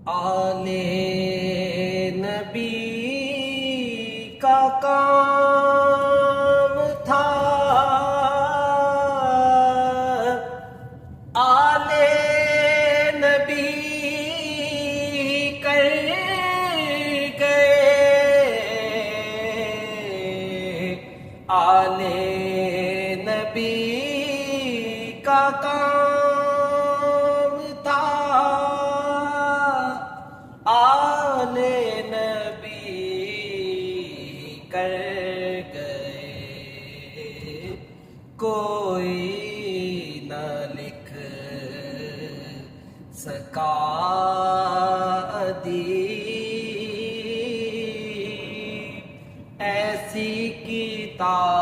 آل نبی کا کام تھا، آل نبی کر گئے، آل نبی کا کام تھا، آل نبی کر گئے، کوئی نہ لکھ سکا ادیب ایسی کتاب